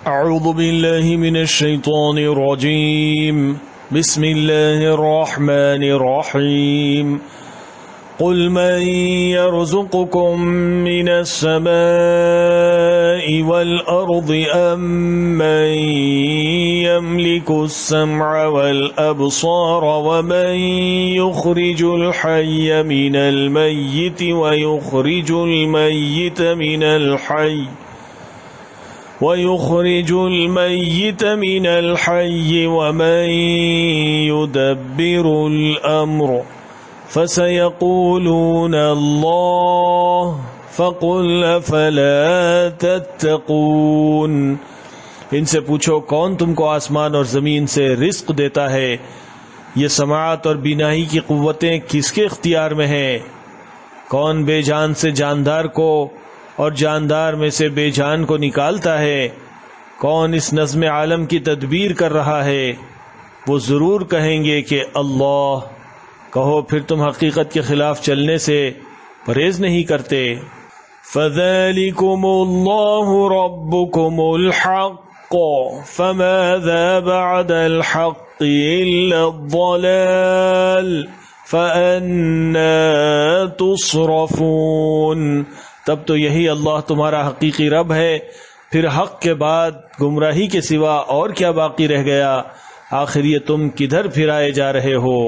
اعوذ باللہ من الشیطان الرجیم بسم اللہ الرحمن الرحیم قل من يرزقكم من السماء والأرض أم من يملك السمع والأبصار ومن يخرج الحي من الميت ويخرج الميت من الحي ومن يدبر الأمر فَسَيَقُولُونَ اللَّهُ فَقُلْ أَفَلَا تَتَّقُونَ ان سے پوچھو کون تم کو آسمان اور زمین سے رزق دیتا ہے؟ یہ سماعت اور بینائی کی قوتیں کس کے اختیار میں ہیں؟ کون بے جان سے جاندار کو اور جاندار میں سے بے جان کو نکالتا ہے؟ کون اس نظم عالم کی تدبیر کر رہا ہے؟ وہ ضرور کہیں گے کہ اللہ۔ کہو پھر تم حقیقت کے خلاف چلنے سے پرہیز نہیں کرتے۔ فَذَلِكُمُ اللَّهُ رَبُّكُمُ الْحَقُّ فَمَاذَا بَعْدَ الْحَقِّ إِلَّا الضَّلَالُ فَأَنَّىٰ تُصْرَفُونَ۔ تب تو یہی اللہ تمہارا حقیقی رب ہے، پھر حق کے بعد گمراہی کے سوا اور کیا باقی رہ گیا؟ آخر یہ تم کدھر پھرائے جا رہے ہو؟